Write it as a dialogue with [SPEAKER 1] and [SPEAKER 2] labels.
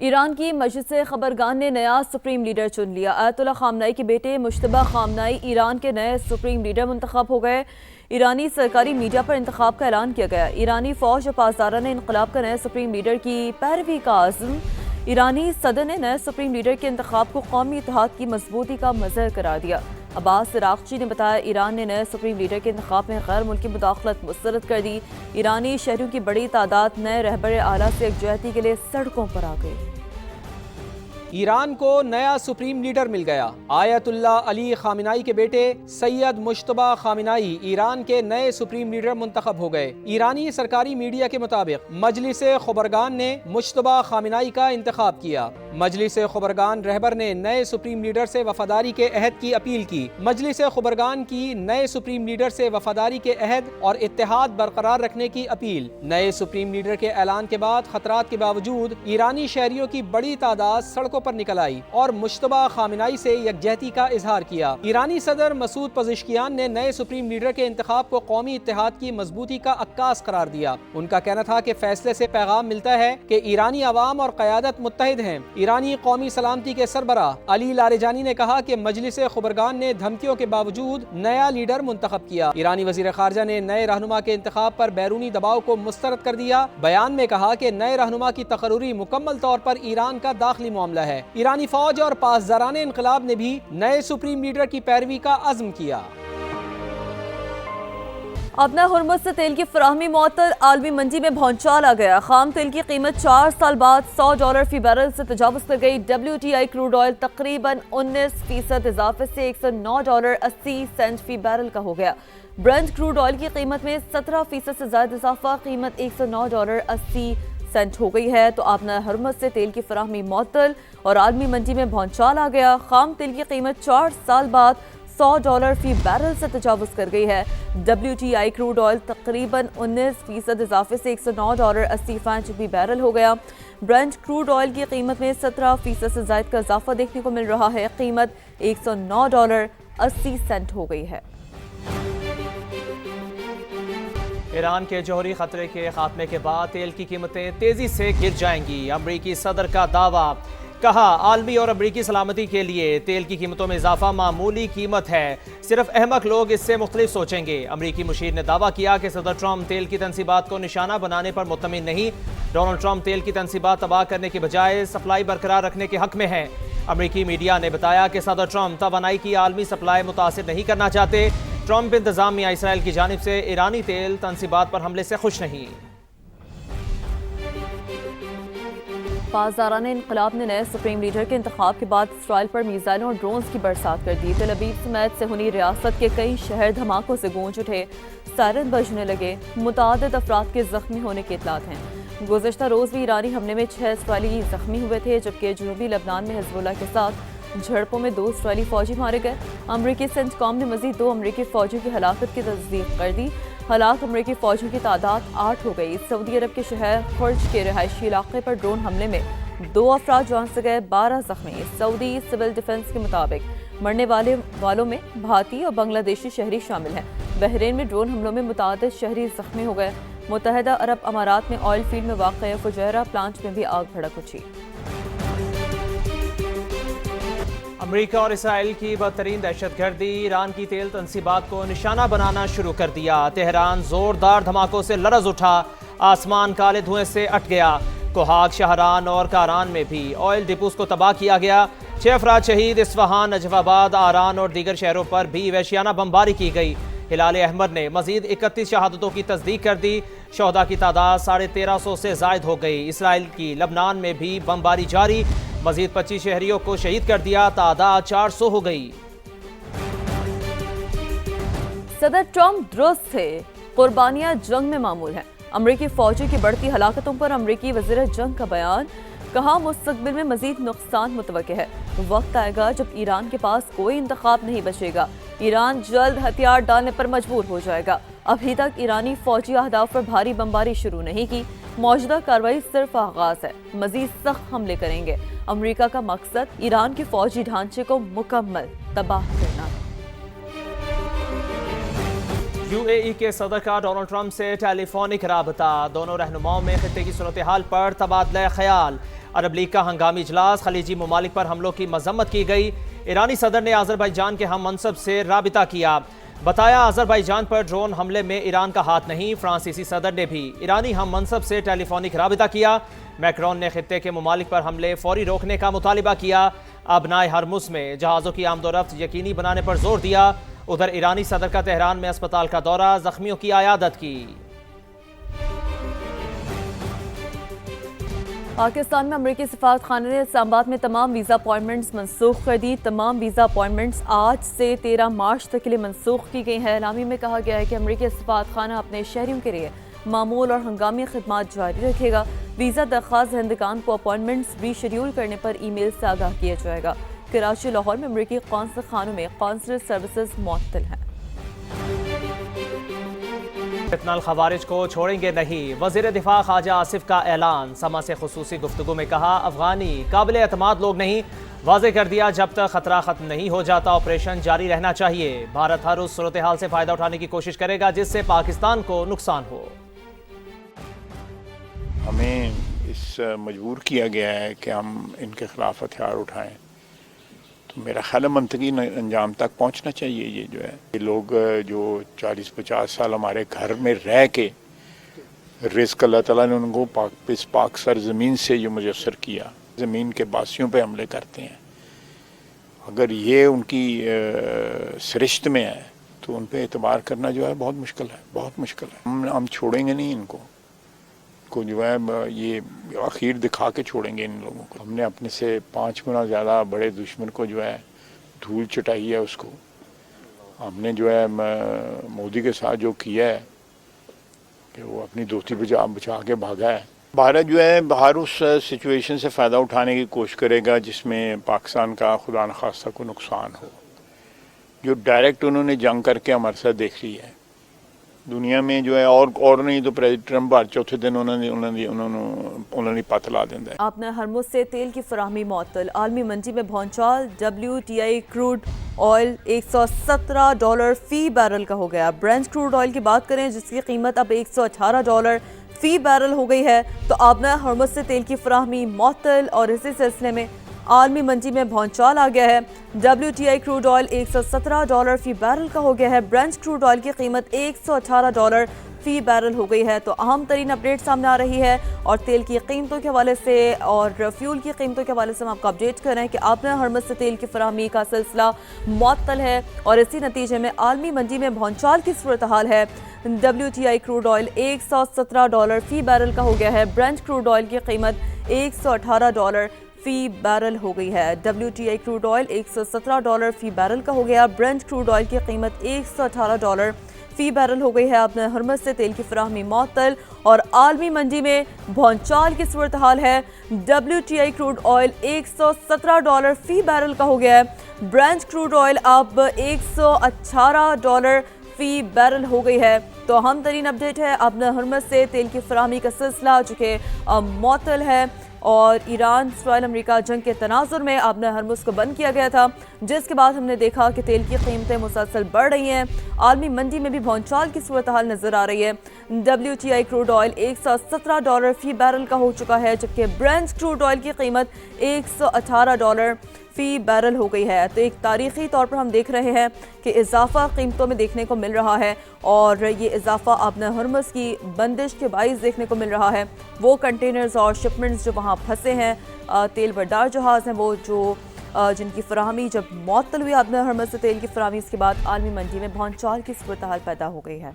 [SPEAKER 1] ایران کی مجلس خبرگان نے نیا سپریم لیڈر چن لیا۔ آیت اللہ خامنائی کے بیٹے مجتبیٰ خامنائی ایران کے نئے سپریم لیڈر منتخب ہو گئے۔ ایرانی سرکاری میڈیا پر انتخاب کا اعلان کیا گیا۔ ایرانی فوج اور پاسداران انقلاب کا نئے سپریم لیڈر کی پیروی کا عزم۔ ایرانی صدر نے نئے سپریم لیڈر کے انتخاب کو قومی اتحاد کی مضبوطی کا مظہر قرار دیا۔ عباس عراقچی نے بتایا ایران نے نئے سپریم لیڈر کے انتخاب میں غیر ملکی مداخلت مسترد کر دی۔ ایرانی شہریوں کی بڑی تعداد نئے رہبر اعلیٰ سے یکجہتی کے لیے سڑکوں پر آ گئی۔
[SPEAKER 2] ایران کو نیا سپریم لیڈر مل گیا۔ آیت اللہ علی خامنائی کے بیٹے سید مجتبیٰ خامنائی ایران کے نئے سپریم لیڈر منتخب ہو گئے۔ ایرانی سرکاری میڈیا کے مطابق مجلس خبرگان نے مجتبیٰ خامنائی کا انتخاب کیا۔ مجلس خبرگان رہبر نے نئے سپریم لیڈر سے وفاداری کے عہد کی اپیل کی۔ مجلس خبرگان کی نئے سپریم لیڈر سے وفاداری کے عہد اور اتحاد برقرار رکھنے کی اپیل۔ نئے سپریم لیڈر کے اعلان کے بعد خطرات کے باوجود ایرانی شہریوں کی بڑی تعداد سڑکوں پر نکل آئی اور مجتبیٰ خامنائی سے یکجہتی کا اظہار کیا۔ ایرانی صدر مسعود پزشکیان نے نئے سپریم لیڈر کے انتخاب کو قومی اتحاد کی مضبوطی کا عکاس قرار دیا۔ ان کا کہنا تھا کہ فیصلے سے پیغام ملتا ہے کہ ایرانی عوام اور قیادت متحد ہیں۔ ایرانی قومی سلامتی کے سربراہ علی لاریجانی نے کہا کہ مجلس خبرگان نے دھمکیوں کے باوجود نیا لیڈر منتخب کیا۔ ایرانی وزیر خارجہ نے نئے رہنما کے انتخاب پر بیرونی دباؤ کو مسترد کر دیا۔ بیان میں کہا کہ نئے رہنما کی تقرری مکمل طور پر ایران کا داخلی معاملہ ہے۔ ایرانی فوج اور پاسداران انقلاب نے بھی نئے سپریم لیڈر کی پیروی کا عزم کیا۔
[SPEAKER 1] اپنا ہرمز سے تیل کی فراہمی معطل، عالمی منڈی میں بھونچال آ گیا۔ خام تیل کی قیمت 4 سال بعد $100 فی بیرل سے تجاوز کر گئی۔ WTI کروڈ آئل تقریباً 19% اضافے سے $109.80 فی بیرل کا ہو گیا۔ برنٹ کروڈ آئل کی قیمت میں 17% سے زائد اضافہ، قیمت $109.80 ہو گئی ہے۔ تو آبنا ہرمز سے تیل کی فراہمی معطل اور عالمی منڈی میں بھونچال آ گیا۔ خام تیل کی قیمت 4 سال بعد $100 فی بیرل سے تجاوز کر گئی ہے۔ WTI کروڈ آئل تقریباً 19% اضافے سے $109.80 فی بیرل ہو گیا۔ برنٹ کروڈ آئل کی قیمت میں 17% سے زائد کا اضافہ دیکھنے کو مل رہا ہے، قیمت $109.80 ہو گئی ہے۔
[SPEAKER 3] ایران کے جوہری خطرے کے خاتمے کے بعد تیل کی قیمتیں تیزی سے گر جائیں گی۔ امریکی صدر کا دعویٰ، کہا عالمی اور امریکی سلامتی کے لیے تیل کی قیمتوں میں اضافہ معمولی قیمت ہے، صرف احمق لوگ اس سے مختلف سوچیں گے۔ امریکی مشیر نے دعویٰ کیا کہ صدر ٹرمپ تیل کی تنصیبات کو نشانہ بنانے پر مطمئن نہیں۔ ڈونلڈ ٹرمپ تیل کی تنصیبات تباہ کرنے کے بجائے سپلائی برقرار رکھنے کے حق میں ہیں۔ امریکی میڈیا نے بتایا کہ صدر ٹرمپ توانائی کی عالمی سپلائی متاثر نہیں کرنا چاہتے۔ ٹرمپ انتظامیہ اسرائیل کی جانب سے ایرانی تیل تنصیبات پر حملے سے خوش نہیں۔
[SPEAKER 1] پاسداران انقلاب نے نئے سپریم لیڈر کے انتخاب کے بعد اسرائیل پر میزائلوں اور ڈرونز کی برسات کر دی۔ تل ابیب سمیت صہیونی ریاست کے کئی شہر دھماکوں سے گونج اٹھے، سائرن بجنے لگے، متعدد افراد کے زخمی ہونے کی اطلاعات ہیں۔ گزشتہ روز بھی ایرانی حملے میں 6 اسرائیلی زخمی ہوئے تھے، جبکہ جنوبی لبنان میں حزب اللہ کے ساتھ جھڑپوں میں 2 اسرائیلی فوجی مارے گئے۔ امریکی سینٹکام نے مزید 2 امریکی فوجیوں کی ہلاکت کی تصدیق کر دی۔ ہلاک امریکی فوجیوں کی تعداد 8 ہو گئی۔ سعودی عرب کے شہر خرج کے رہائشی علاقے پر ڈرون حملے میں 2 افراد جان سے گئے، 12 زخمی۔ سعودی سول ڈیفنس کے مطابق مرنے والوں میں بھارتی اور بنگلہ دیشی شہری شامل ہیں۔ بحرین میں ڈرون حملوں میں متعدد شہری زخمی ہو گئے۔ متحدہ عرب امارات میں آئل فیلڈ میں واقع فجیرہ پلانٹ میں بھی آگ بھڑک اٹھی۔
[SPEAKER 3] امریکہ اور اسرائیل کی بدترین دہشت گردی، ایران کی تیل تنصیبات کو نشانہ بنانا شروع کر دیا۔ تہران زوردار دھماکوں سے لرز اٹھا، آسمان کالے دھوئیں سے اٹ گیا۔ کوہاگ، شہران اور کاران میں بھی آئل ڈپوز کو تباہ کیا گیا۔ 6 افراد شہید، اصفہان، نجف آباد، آران اور دیگر شہروں پر بھی وحشیانہ بمباری کی گئی۔ ہلال احمر نے مزید 31 شہادتوں کی تصدیق کر دی۔ شہداء کی تعداد 1350 سے زائد ہو گئی۔ اسرائیل کی لبنان میں بھی بمباری جاری، مزید 25 شہریوں کو شہید کر دیا، تعداد 400 ہو گئی۔
[SPEAKER 1] صدر ٹرمپ درست تھے، قربانیاں جنگ میں معمول ہیں۔ امریکی فوجی کی بڑھتی ہلاکتوں پر امریکی وزیر جنگ کا بیان، کہا مستقبل میں مزید نقصان متوقع ہے۔ وقت آئے گا جب ایران کے پاس کوئی انتخاب نہیں بچے گا، ایران جلد ہتھیار ڈالنے پر مجبور ہو جائے گا۔ ابھی تک ایرانی فوجی اہداف پر بھاری بمباری شروع نہیں کی، موجودہ کارروائی صرف آغاز ہے، مزید سخت حملے کریں گے۔ امریکہ کا مقصد ایران کے فوجی ڈھانچے کو مکمل تباہ کرنا ہے۔
[SPEAKER 3] UAE کے صدر کا ڈونلڈ ٹرمپ سے ٹیلی فونک رابطہ، دونوں رہنماؤں میں خطے کی صورتحال پر تبادلہ خیال۔ عرب لیگ کا ہنگامی اجلاس، خلیجی ممالک پر حملوں کی مذمت کی گئی۔ ایرانی صدر نے آذربائیجان کے ہم منصب سے رابطہ کیا، بتایا آذربائیجان پر ڈرون حملے میں ایران کا ہاتھ نہیں۔ فرانسیسی صدر نے بھی ایرانی ہم منصب سے ٹیلی فونک رابطہ کیا۔ میکرون نے خطے کے ممالک پر حملے فوری روکنے کا مطالبہ کیا۔ ابنائے ہرمز میں جہازوں کی آمد و رفت یقینی بنانے پر زور دیا۔ ادھر ایرانی صدر کا تہران میں اسپتال کا دورہ، زخمیوں کی عیادت کی۔
[SPEAKER 1] پاکستان میں امریکی سفارت خانے نے اسلام آباد میں تمام ویزا اپائنٹمنٹس منسوخ کر دی۔ تمام ویزا اپائنٹمنٹس آج سے 13 مارچ تک کے لیے منسوخ کی گئی ہیں۔ اعلامیے میں کہا گیا ہے کہ امریکی سفارت خانہ اپنے شہریوں کے لیے معمول اور ہنگامی خدمات جاری رکھے گا۔ ویزا درخواست دہندگان کو اپائنٹمنٹس ری شیڈول کرنے پر ای میل سے آگاہ کیا جائے گا۔ کراچی، لاہور میں امریکی قونصل خانوں میں قونصل سروسز معطل ہیں۔
[SPEAKER 3] فتنہ الخوارج کو چھوڑیں گے نہیں، وزیر دفاع خواجہ آصف کا اعلان۔ سما سے خصوصی گفتگو میں کہا افغانی قابل اعتماد لوگ نہیں، واضح کر دیا جب تک خطرہ ختم نہیں ہو جاتا آپریشن جاری رہنا چاہیے۔ بھارت ہر اس صورتحال سے فائدہ اٹھانے کی کوشش کرے گا جس سے پاکستان کو نقصان ہو۔
[SPEAKER 4] ہمیں اس مجبور کیا گیا ہے کہ ہم ان کے خلاف ہتھیار اٹھائیں، تو میرا خیال ہے منطقی انجام تک پہنچنا چاہیے۔ یہ جو ہے یہ لوگ جو 40-50 سال ہمارے گھر میں رہ کے رزق اللہ تعالیٰ نے ان کو اس پاک سرزمین سے جو میسر کیا، زمین کے باسیوں پہ حملے کرتے ہیں، اگر یہ ان کی سرشت میں ہے تو ان پہ اعتبار کرنا جو ہے بہت مشکل ہے، بہت مشکل ہے۔ ہم چھوڑیں گے نہیں ان کو جو ہے یہ اخیر دکھا کے چھوڑیں گے ان لوگوں کو۔ ہم نے اپنے سے 5 گنا زیادہ بڑے دشمن کو جو ہے دھول چٹائی ہے، اس کو ہم نے جو ہے مودی کے ساتھ جو کیا ہے کہ وہ اپنی دوستی بچا کے بھاگا ہے۔ بھارت جو ہے ہر اس سچویشن سے فائدہ اٹھانے کی کوشش کرے گا جس میں پاکستان کا خدا نخواستہ کو نقصان ہو۔ جو ڈائریکٹ انہوں نے جنگ کر کے ہمارے ساتھ دیکھ لی ہے دنیا میں جو ہے، اور نہیں تو پریزیڈنٹ ٹرمپ ہر چوتھے دن انہوں نے پتہ لا دینا ہے۔
[SPEAKER 1] آپ نے ہرمز سے تیل کی فراہمی معطل، عالمی منڈی میں بھونچال، WTI کروڈ آئل $117 فی بیرل کا ہو گیا۔ برنٹ کروڈ آئل کی بات کریں جس کی قیمت اب $118 فی بیرل ہو گئی ہے، تو آپ نے ہرمز سے تیل کی فراہمی معطل، اور اسی سلسلے میں عالمی منڈی میں بھونچال آ گیا ہے۔ WTI کروڈ آئل $117 فی بیرل کا ہو گیا ہے۔ برنٹ کروڈ آئل کی قیمت $118 فی بیرل ہو گئی ہے۔ تو اہم ترین اپڈیٹ سامنے آ رہی ہے، اور تیل کی قیمتوں کے حوالے سے اور فیول کی قیمتوں کے حوالے سے ہم آپ کو اپڈیٹ کر رہے ہیں کہ آپ نے ہرمز سے تیل کی فراہمی کا سلسلہ معطل ہے، اور اسی نتیجے میں عالمی منڈی میں بھونچال کی صورتحال ہے۔ WTI کروڈ آئل $117 فی بیرل کا ہو گیا ہے۔ برنٹ کروڈ آئل کی قیمت $118 فی بیرل ہو گئی ہے۔ WTI کروڈ آئل $117 فی بیرل کا ہو گیا۔ برنٹ کروڈ آئل کی قیمت $118 فی بیرل ہو گئی ہے۔ آپ نے ہرمز سے تیل کی فراہمی معطل، اور عالمی منڈی میں بھونچال کی صورتحال ہے۔ WTI کروڈ آئل $117 فی بیرل کا ہو گیا ہے۔ برنٹ کروڈ آئل اب $118 فی بیرل ہو گئی ہے۔ تو اہم ترین اپڈیٹ ہے، آپ نے ہرمز سے تیل کی فراہمی کا سلسلہ جو کہ معطل ہے، اور ایران اسرائیل امریکہ جنگ کے تناظر میں آپ نے ہرمز کو بند کیا گیا تھا، جس کے بعد ہم نے دیکھا کہ تیل کی قیمتیں مسلسل بڑھ رہی ہیں۔ عالمی منڈی میں بھی بھونچال کی صورتحال نظر آ رہی ہے۔ WTI کروڈ آئل $117 فی بیرل کا ہو چکا ہے، جبکہ برنٹ کروڈ آئل کی قیمت $118 فی بیرل ہو گئی ہے۔ تو ایک تاریخی طور پر ہم دیکھ رہے ہیں کہ اضافہ قیمتوں میں دیکھنے کو مل رہا ہے، اور یہ اضافہ آپ نے ہرمز کی بندش کے باعث دیکھنے کو مل رہا ہے۔ وہ کنٹینرز اور شپمنٹس جو وہاں پھنسے ہیں، تیل بردار جہاز ہیں، وہ جو جن کی فراہمی جب معطل ہوئی آپ نے ہرمز سے تیل کی فراہمی، اس کے بعد عالمی منڈی میں بھونچال کی صورتحال پیدا ہو گئی ہے۔